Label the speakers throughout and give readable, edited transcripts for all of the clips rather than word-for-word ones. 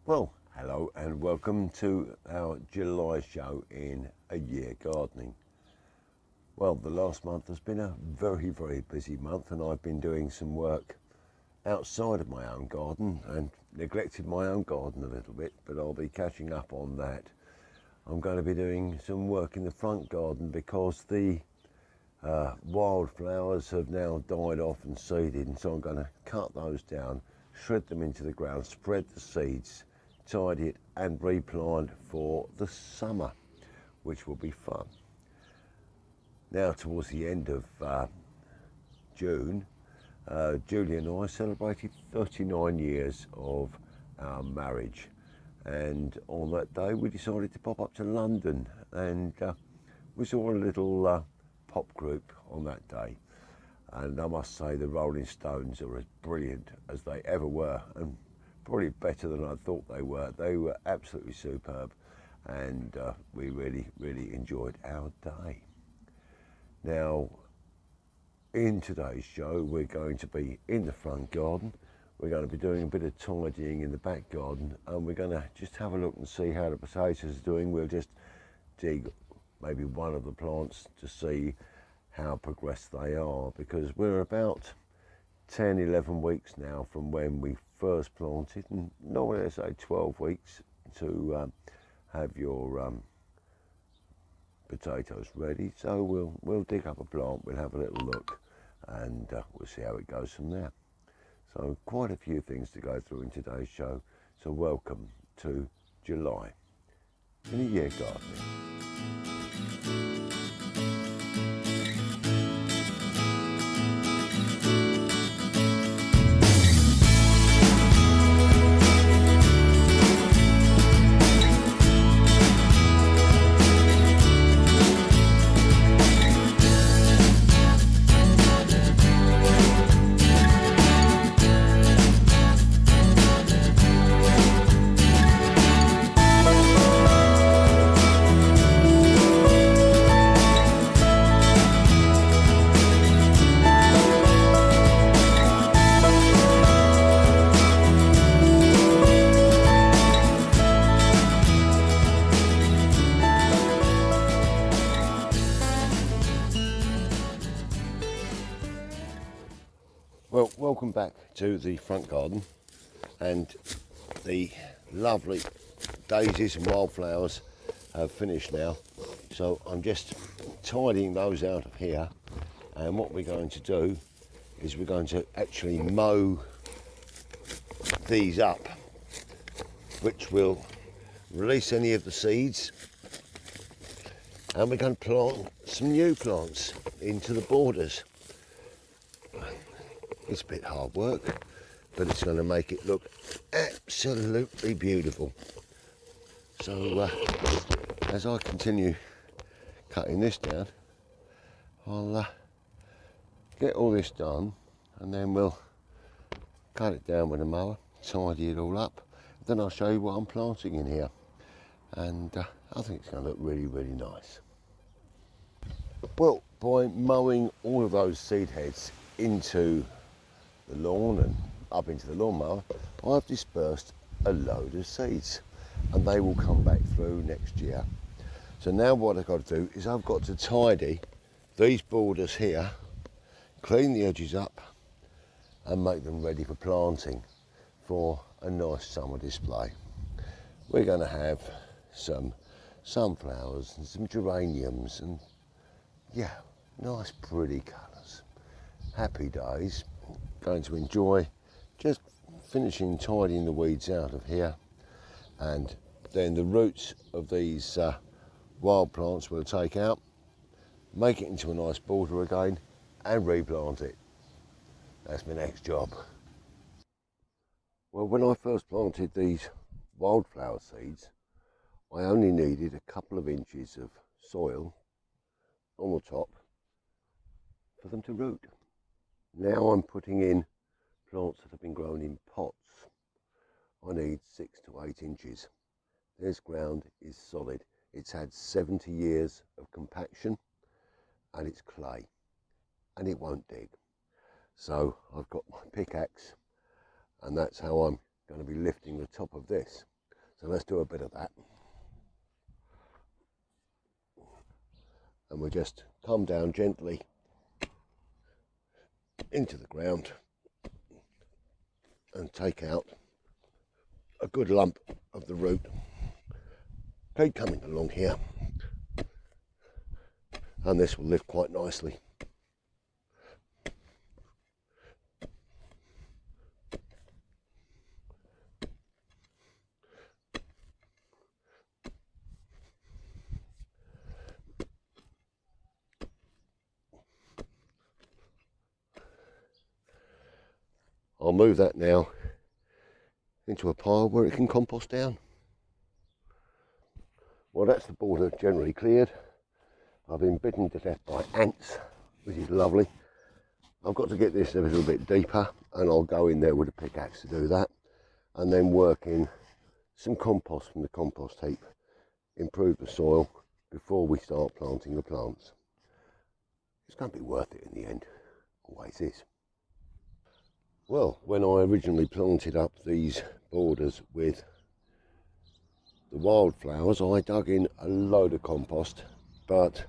Speaker 1: Well, hello and welcome to our July show in A Year Gardening. Well, the last month has been a very busy month, and I've been doing some work outside of my own garden and neglected my own garden a little bit, but I'll be catching up on that. I'm going to be doing some work in the front garden because the wildflowers have now died off and seeded, and so I'm going to cut those down, shred them into the ground, spread the seeds, tidy it and replant for the summer, which will be fun. Now towards the end of June, Julie and I celebrated 39 years of our marriage, and on that day we decided to pop up to London, and we saw a little pop group on that day, and I must say the Rolling Stones are as brilliant as they ever were, and probably better than I thought they were. They were absolutely superb, and we really enjoyed our day. Now, in today's show, we're going to be in the front garden. We're going to be doing a bit of tidying in the back garden, and we're going to just have a look and see how the potatoes are doing. We'll just dig maybe one of the plants to see how progressed they are, because we're about 10-11 weeks now from when we first planted, and normally they say 12 weeks to have your potatoes ready. So we'll dig up a plant, we'll have a little look, and we'll see how it goes from there. So quite a few things to go through in today's show. So welcome to July in A Year Gardening. Well, welcome back to the front garden, and the lovely daisies and wildflowers have finished now. So I'm just tidying those out of here, and what we're going to do is we're going to actually mow these up, which will release any of the seeds, and we're going to plant some new plants into the borders. It's a bit hard work, but it's going to make it look absolutely beautiful. So as I continue cutting this down, I'll get all this done, and then we'll cut it down with a mower, tidy it all up. Then I'll show you what I'm planting in here, and I think it's going to look really nice. Well, by mowing all of those seed heads into the lawn and up into the lawnmower, I've dispersed a load of seeds, and they will come back through next year. So now what I've got to do is I've got to tidy these borders here, clean the edges up, and make them ready for planting for a nice summer display. We're going to have some sunflowers and some geraniums, and yeah, nice pretty colours. Happy days. Going to enjoy just finishing tidying the weeds out of here, and then the roots of these wild plants we'll take out, make it into a nice border again, and replant it. That's my next job. Well, when I first planted these wildflower seeds, I only needed a couple of inches of soil on the top for them to root. Now I'm putting in plants that have been grown in pots. I need 6 to 8 inches. This ground is solid. It's had 70 years of compaction, and it's clay, and it won't dig. So I've got my pickaxe, and that's how I'm going to be lifting the top of this. So let's do a bit of that. And we'll just come down gently into the ground and take out a good lump of the root. Keep coming along here, and this will lift quite nicely. I'll move that now into a pile where it can compost down. Well, that's the border generally cleared. I've been bitten to death by ants, which is lovely. I've got to get this a little bit deeper, and I'll go in there with a pickaxe to do that, and then work in some compost from the compost heap, improve the soil before we start planting the plants. It's going to be worth it in the end, always is. Well, when I originally planted up these borders with the wildflowers, I dug in a load of compost, but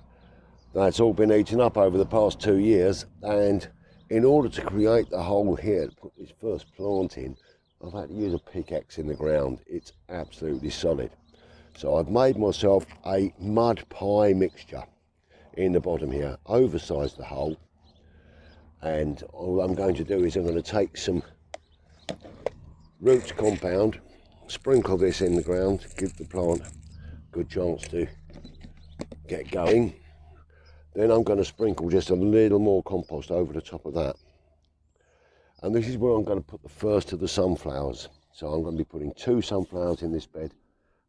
Speaker 1: that's all been eaten up over the past 2 years, and in order to create the hole here to put this first plant in, I've had to use a pickaxe in the ground. It's absolutely solid. So I've made myself a mud pie mixture in the bottom here, oversized the hole, and all I'm going to do is I'm going to take some roots compound, sprinkle this in the ground, give the plant a good chance to get going. Then I'm going to sprinkle just a little more compost over the top of that. And this is where I'm going to put the first of the sunflowers. So I'm going to be putting 2 sunflowers in this bed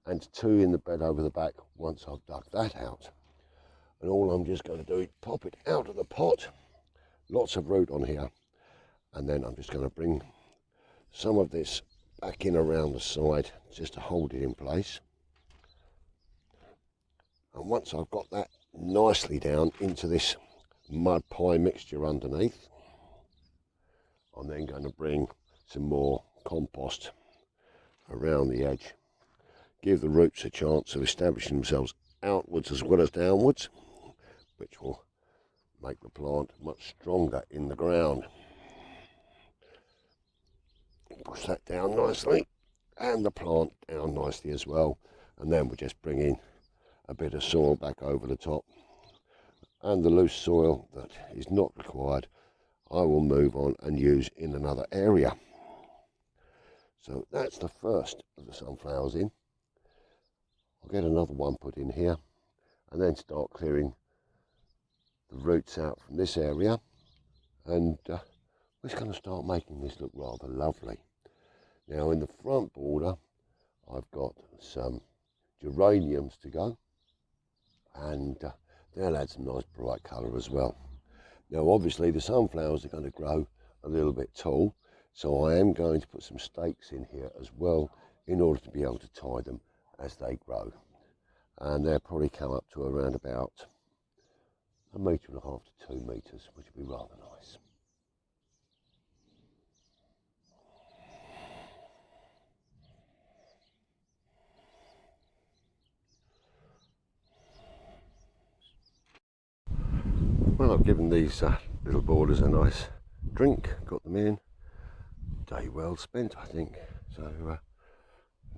Speaker 1: and 2 in the bed over the back once I've dug that out. And all I'm just going to do is pop it out of the pot. Lots of root on here, and then I'm just going to bring some of this back in around the side just to hold it in place. And once I've got that nicely down into this mud pie mixture underneath, I'm then going to bring some more compost around the edge, give the roots a chance of establishing themselves outwards as well as downwards, which will make the plant much stronger in the ground. Push that down nicely, and the plant down nicely as well, and then we'll just bring in a bit of soil back over the top, and the loose soil that is not required I will move on and use in another area. So that's the first of the sunflowers in. I'll get another one put in here, and then start clearing the roots out from this area, and we're just going to start making this look rather lovely. Now in the front border I've got some geraniums to go, and they'll add some nice bright colour as well. Now obviously the sunflowers are going to grow a little bit tall, so I am going to put some stakes in here as well in order to be able to tie them as they grow, and they'll probably come up to around about 1.5 metres to 2 metres, which would be rather nice. Well, I've given these little borders a nice drink, got them in. Day well spent, I think. So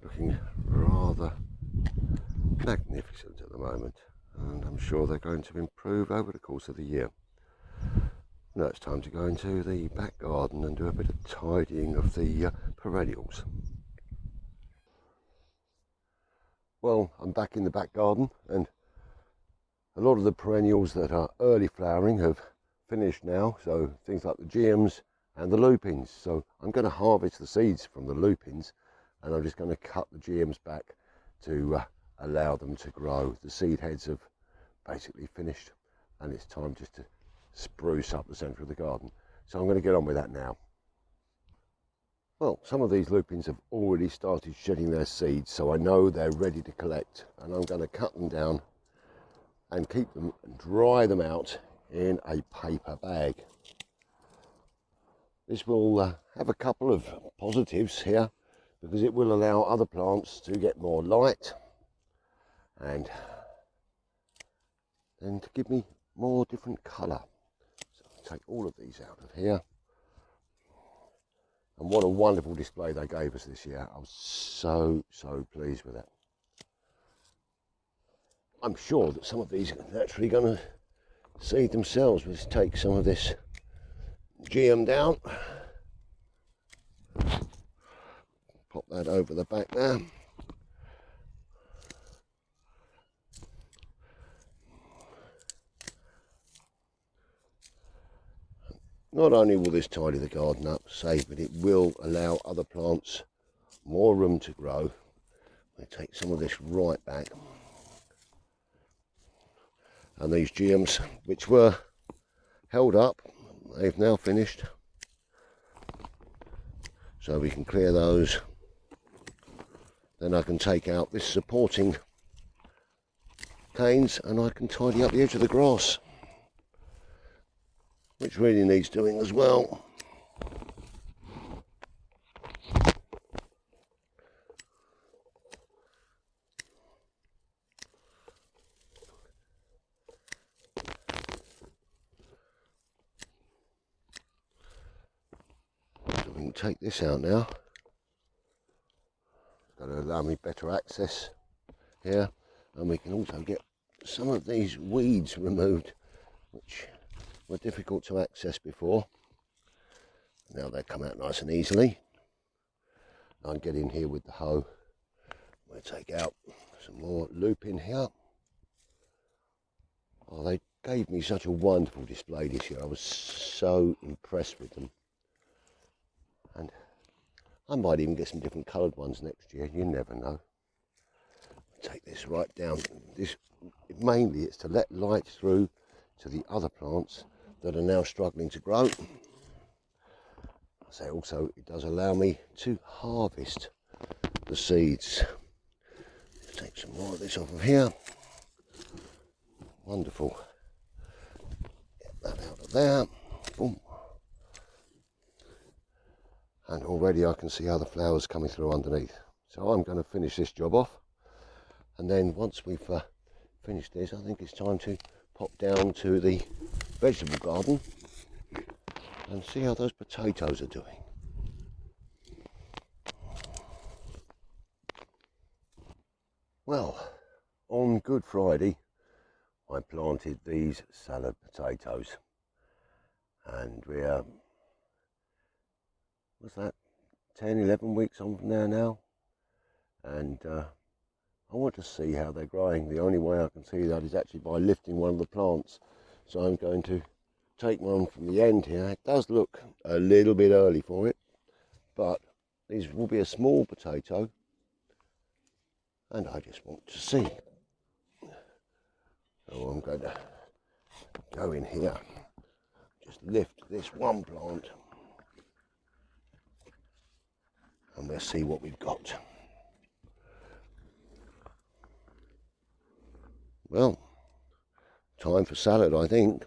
Speaker 1: looking rather magnificent at the moment, and I'm sure they're going to improve over the course of the year. Now it's time to go into the back garden and do a bit of tidying of the perennials. Well, I'm back in the back garden, and a lot of the perennials that are early flowering have finished now, so things like the geums and the lupins. So I'm going to harvest the seeds from the lupins, and I'm just going to cut the geums back to allow them to grow. The seed heads have basically finished, and it's time just to spruce up the centre of the garden. So I'm going to get on with that now. Well, some of these lupins have already started shedding their seeds, so I know they're ready to collect, and I'm going to cut them down and keep them and dry them out in a paper bag. This will have a couple of positives here. because it will allow other plants to get more light and then to give me more different colour. So I'll take all of these out of here. And what a wonderful display they gave us this year. I was so pleased with that. I'm sure that some of these are naturally going to seed themselves. Let's take some of this geum down. Pop that over the back there. Not only will this tidy the garden up, but it will allow other plants more room to grow. We'll take some of this right back. And these geums, which were held up, they've now finished. So we can clear those. Then I can take out this supporting canes and I can tidy up the edge of the grass, which really needs doing as well. So we can take this out now. It's going to allow me better access here, and we can also get some of these weeds removed, which were difficult to access before. Now they come out nice and easily. I can get in here with the hoe. We'll take out some more lupin here. Oh, they gave me such a wonderful display this year. I was so impressed with them. And I might even get some different coloured ones next year, you never know. Take this right down. This mainly it's to let light through to the other plants that are now struggling to grow. So also it does allow me to harvest the seeds. Let's take some more of this off of here. Wonderful. Get that out of there. Boom. And already I can see other flowers coming through underneath. So I'm going to finish this job off. And then once we've finished this, I think it's time to pop down to the vegetable garden and see how those potatoes are doing. Well, on Good Friday, I planted these salad potatoes, and we're, what's that, 10, 11 weeks on from there now, and I want to see how they're growing. The only way I can see that is actually by lifting one of the plants. So I'm going to take one from the end here. It does look a little bit early for it, but these will be a small potato, and I just want to see. So I'm going to go in here, just lift this one plant, and we'll see what we've got. Well, time for salad, I think.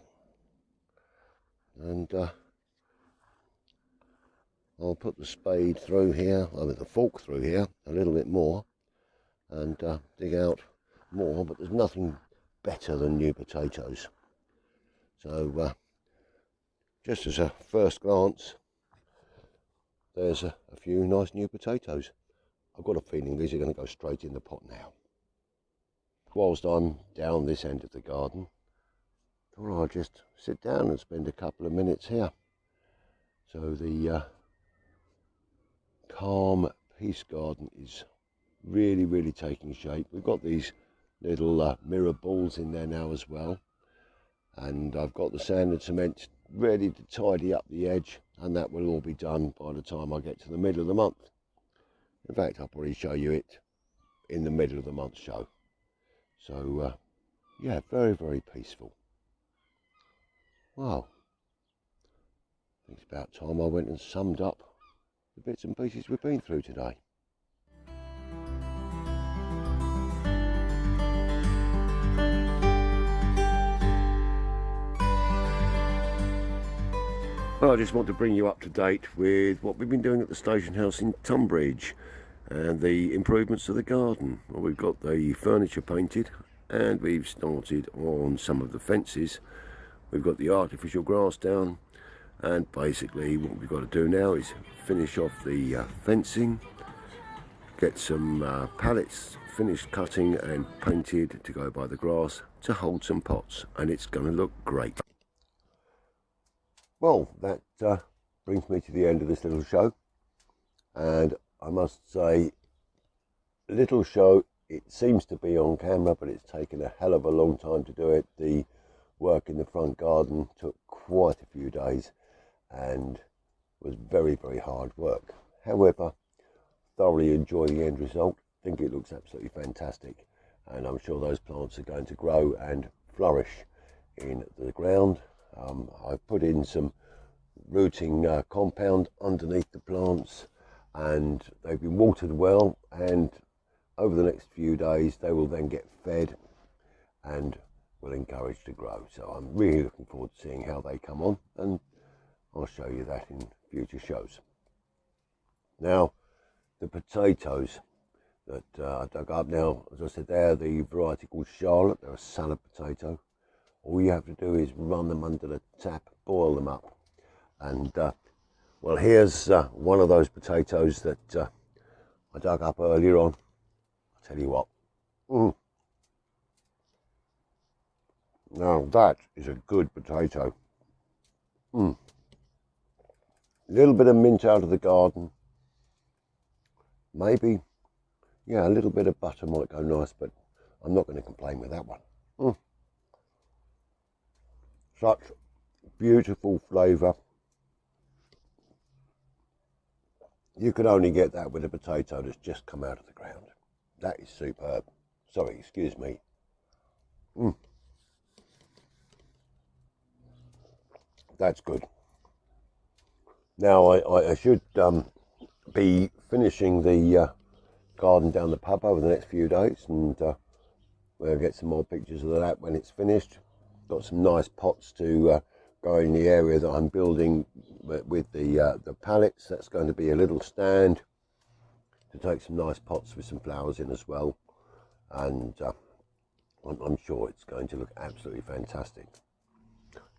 Speaker 1: And I'll put the spade through here, I mean the fork through here a little bit more, and dig out more, but there's nothing better than new potatoes. So just as a first glance, there's a few nice new potatoes. I've got a feeling these are going to go straight in the pot now. Whilst I'm down this end of the garden, I thought I'd just sit down and spend a couple of minutes here. So the Calm Peace Garden is really taking shape. We've got these little mirror balls in there now as well, and I've got the sand and cement ready to tidy up the edge, and that will all be done by the time I get to the middle of the month. In fact, I'll probably show you it in the middle of the month show. So yeah, very peaceful. Wow, I think it's about time I went and summed up the bits and pieces we've been through today. Well, I just want to bring you up to date with what we've been doing at the station house in Tunbridge. and the improvements to the garden. Well, we've got the furniture painted, and we've started on some of the fences. We've got the artificial grass down, and basically what we've got to do now is finish off the fencing, get some pallets finished cutting and painted to go by the grass to hold some pots, and it's going to look great. Well, that brings me to the end of this little show, and I must say, little show, it seems to be on camera, but it's taken a hell of a long time to do it. The work in the front garden took quite a few days and was very, very hard work. However, thoroughly enjoy the end result. Think it looks absolutely fantastic, and I'm sure those plants are going to grow and flourish in the ground. I've put in some rooting compound underneath the plants, and they've been watered well, and over the next few days they will then get fed and will encourage to grow. So I'm really looking forward to seeing how they come on, and I'll show you that in future shows. Now, the potatoes that I dug up, now, as I said, they're the variety called Charlotte. They're a salad potato. All you have to do is run them under the tap, boil them up, and well, here's one of those potatoes that I dug up earlier on. I'll tell you what, now that is a good potato. A little bit of mint out of the garden, maybe, yeah, a little bit of butter might go nice, but I'm not going to complain with that one. Such beautiful flavour. You could only get that with a potato that's just come out of the ground. That is superb. Sorry, excuse me. That's good. Now I should be finishing the garden down the pub over the next few days, and we'll get some more pictures of that when it's finished. Got some nice pots to go in the area that I'm building with the pallets. That's going to be a little stand to take some nice pots with some flowers in as well, and I'm sure it's going to look absolutely fantastic.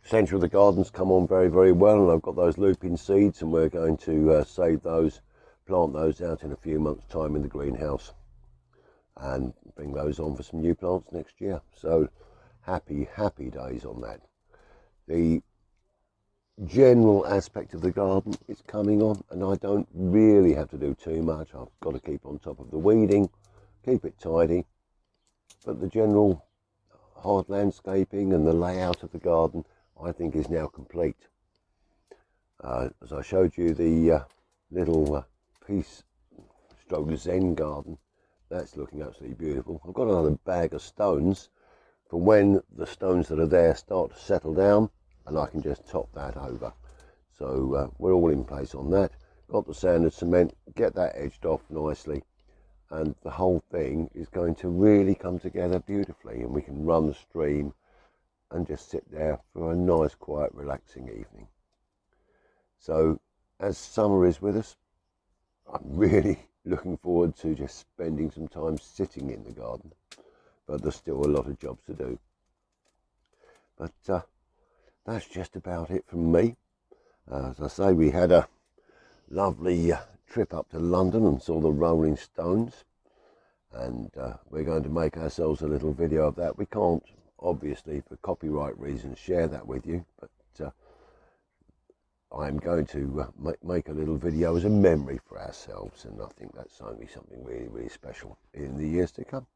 Speaker 1: Centre of the garden's come on very, very well, and I've got those lupin seeds, and we're going to save those, plant those out in a few months' time in the greenhouse, and bring those on for some new plants next year. So happy days on that. The general aspect of the garden is coming on, and I don't really have to do too much. I've got to keep on top of the weeding, keep it tidy, but the general hard landscaping and the layout of the garden, I think, is now complete. As I showed you the little piece stroke Zen garden, that's looking absolutely beautiful. I've got another bag of stones for when the stones that are there start to settle down, and I can just top that over. So we're all in place on that. Got the sand and cement, get that edged off nicely, and the whole thing is going to really come together beautifully, and we can run the stream and just sit there for a nice, quiet, relaxing evening. So as summer is with us, I'm really looking forward to just spending some time sitting in the garden, but there's still a lot of jobs to do. But that's just about it from me. As I say, we had a lovely trip up to London and saw the Rolling Stones, and we're going to make ourselves a little video of that. We can't, obviously, for copyright reasons, share that with you, but I'm going to make a little video as a memory for ourselves, and I think that's only something really, really special in the years to come.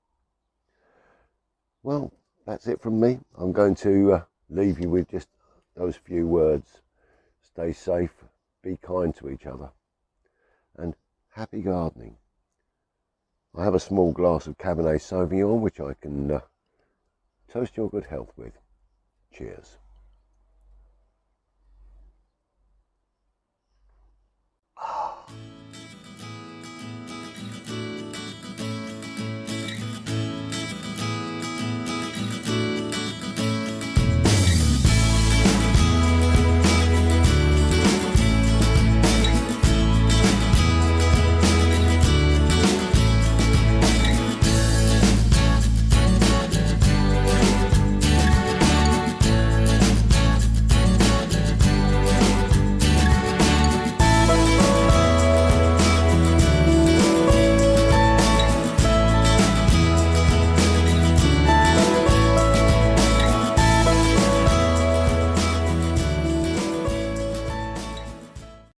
Speaker 1: Well, that's it from me. I'm going to leave you with just those few words. Stay safe, be kind to each other, and happy gardening. I have a small glass of Cabernet Sauvignon which I can toast your good health with. Cheers.